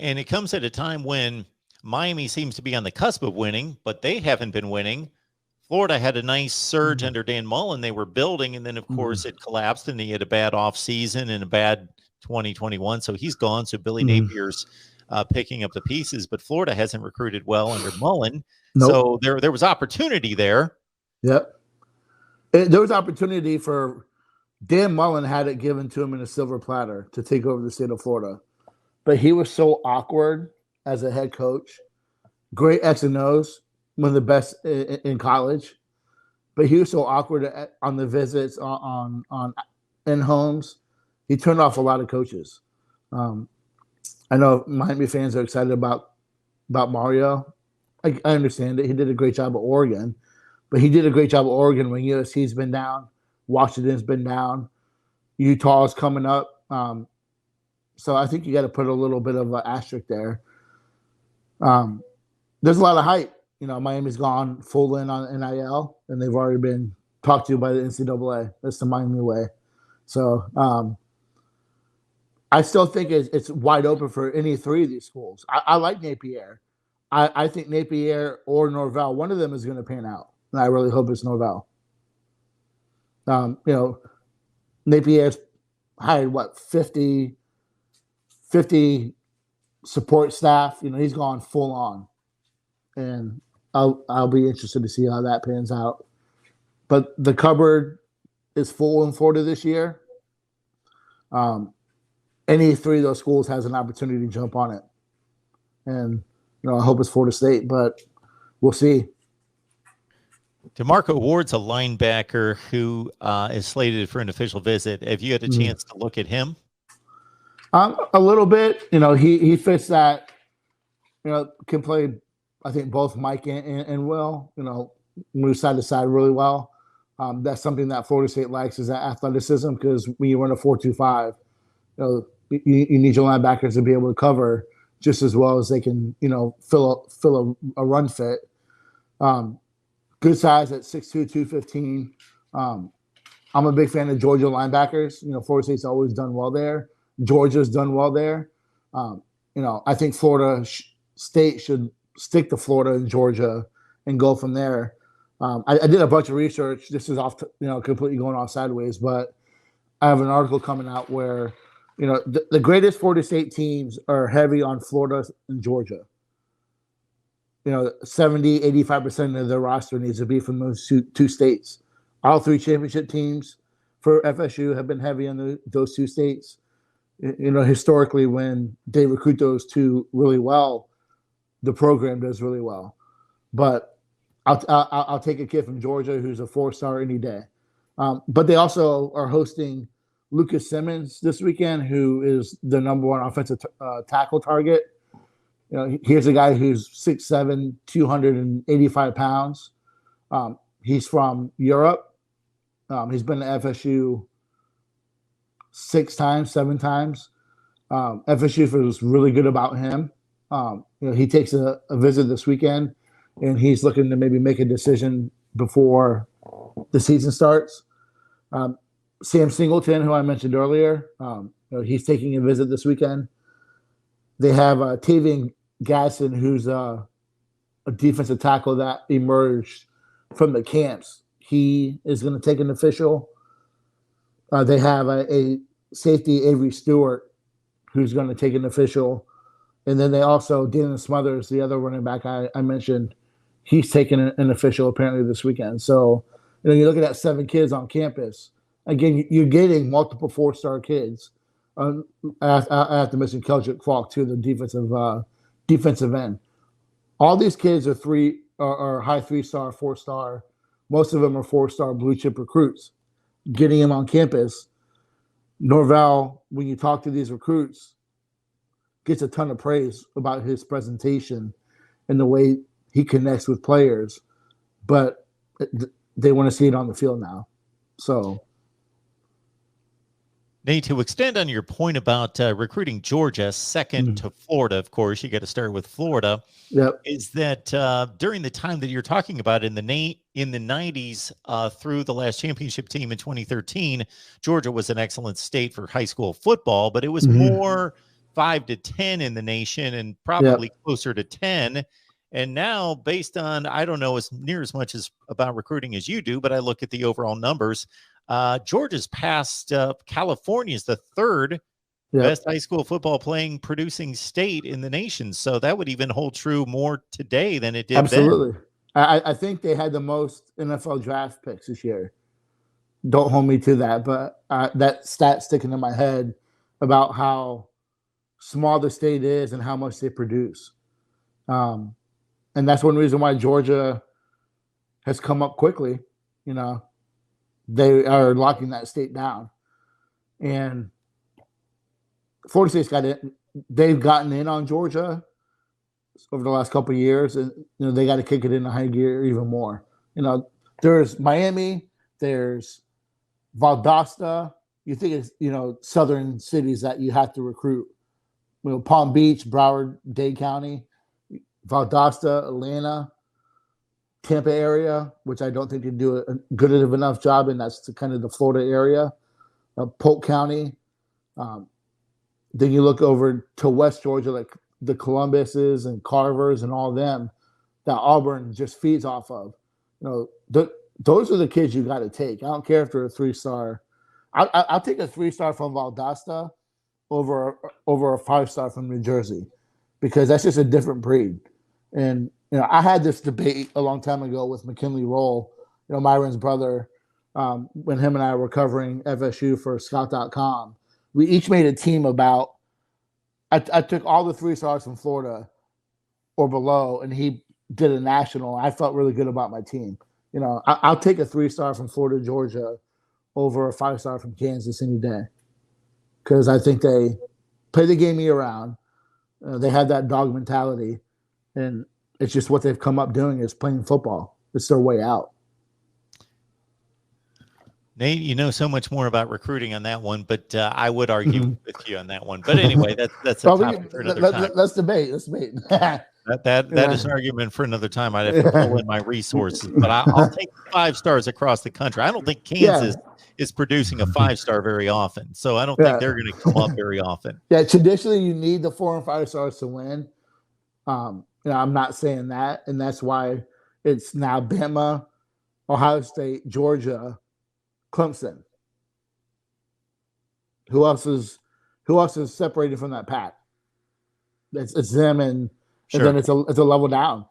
And it comes at a time when Miami seems to be on the cusp of winning, but they haven't been winning. Florida had a nice surge under Dan Mullen. They were building, and then, of course, it collapsed, and he had a bad offseason and a bad 2021. So he's gone. So Billy Napier's picking up the pieces, but Florida hasn't recruited well under Mullen. So there was opportunity there. Yep. There was opportunity for Dan Mullen had it given to him in a silver platter to take over the state of Florida. But he was so awkward as a head coach. Great X and O's, one of the best in college. But he was so awkward on the visits, on in homes. He turned off a lot of coaches. I know Miami fans are excited about Mario. I understand it. He did a great job at Oregon. But he did a great job at Oregon when USC's been down. Washington's been down. Utah's coming up. So I think you got to put a little bit of an asterisk there. There's a lot of hype. Miami's gone full in on NIL, and they've already been talked to by the NCAA. That's the Miami way. So I still think it's wide open for any three of these schools. I like Napier. I think Napier or Norvell, one of them is going to pan out. And I really hope it's Norvell. Napier's hired, 50 support staff. He's gone full on. And I'll be interested to see how that pans out. But the cupboard is full in Florida this year. Any three of those schools has an opportunity to jump on it. And, I hope it's Florida State, but we'll see. DeMarco Ward's a linebacker who is slated for an official visit. Have you had a chance to look at him? A little bit. He fits that, can play, I think, both Mike and Will, move side to side really well. That's something that Florida State likes is that athleticism, because when you run a 4-2-5, you need your linebackers to be able to cover just as well as they can, fill a run fit. Good size at 6'2", 215. I'm a big fan of Georgia linebackers. Florida State's always done well there. Georgia's done well there. I think Florida State should stick to Florida and Georgia and go from there. I did a bunch of research. This is off, completely going off sideways, but I have an article coming out where, the greatest Florida State teams are heavy on Florida and Georgia. 70, 85% of their roster needs to be from those two states. All three championship teams for FSU have been heavy on those two states. Historically, when they recruit those two really well, the program does really well. But I'll take a kid from Georgia who's a 4-star any day. But they also are hosting Lucas Simmons this weekend, who is the number one offensive tackle target. Here's a guy who's 6'7", 285 pounds. He's from Europe. He's been to FSU 7 times. FSU feels really good about him. He takes a visit this weekend, and he's looking to maybe make a decision before the season starts. Sam Singleton, who I mentioned earlier, he's taking a visit this weekend. They have Tavian Gasson, who's a defensive tackle that emerged from the camps. He is going to take an official. They have a safety, Avery Stewart, who's going to take an official. And then they also, Dylan Smothers, the other running back I mentioned, he's taking an official apparently this weekend. So, you look at that 7 kids on campus. Again, you're getting multiple 4-star kids. I have to mention Keldrick Falk, too, the defensive end. All these kids are high 3-star, 4-star. Most of them are 4-star blue chip recruits. Getting them on campus, Norvell, when you talk to these recruits, gets a ton of praise about his presentation and the way he connects with players. But they want to see it on the field now. So, Nate, to extend on your point about recruiting Georgia second to Florida, of course, you got to start with Florida. Yep. Is that during the time that you're talking about in the 90s through the last championship team in 2013, Georgia was an excellent state for high school football, but it was more 5 to 10 in the nation and Yep. probably closer to 10. And now, based on, I don't know as near as much as about recruiting as you do, but I look at the overall numbers. Georgia's passed California is the third Yep. best high school football playing producing state in the nation. So that would even hold true more today than it did Absolutely. then. I think they had the most NFL draft picks this year. Don't hold me to that, but that stat sticking in my head about how small the state is and how much they produce. And that's one reason why Georgia has come up quickly. You know, they are locking that state down. And Florida State's got it. They've gotten in on Georgia over the last couple of years, and they got to kick it into high gear even more. There's Miami, there's Valdosta. You think it's southern cities that you have to recruit. Palm Beach, Broward, Dade County, Valdosta, Atlanta, Tampa area, which I don't think they do a good enough job in. That's kind of the Florida area. Polk County. Then you look over to West Georgia, like the Columbuses and Carvers and all of them that Auburn just feeds off of. Those are the kids you got to take. I don't care if they're a 3-star. I'll take a 3-star from Valdosta over a 5-star from New Jersey, because that's just a different breed. And I had this debate a long time ago with McKinley Roll, Myron's brother, when him and I were covering FSU for Scout.com. We each made a team about. I took all the 3-stars from Florida or below, and he did a national. I felt really good about my team. I'll take a 3-star from Florida, Georgia, over a 5-star from Kansas any day, because I think they play the game year round. They have that dog mentality, and it's just what they've come up doing is playing football. It's their way out. Nate, you know so much more about recruiting on that one, but I would argue with you on that one. But anyway, that's a topic for another time. Let's debate. That is an argument for another time. I'd have to pull in my resources, but I'll take 5 stars across the country. I don't think Kansas is producing a 5-star very often, so I don't think they're going to come up very often. Yeah, traditionally you need the 4 and 5 stars to win. I'm not saying that, and that's why it's now Bama, Ohio State, Georgia, Clemson. Who else is separated from that pack? It's them, and then it's a level down.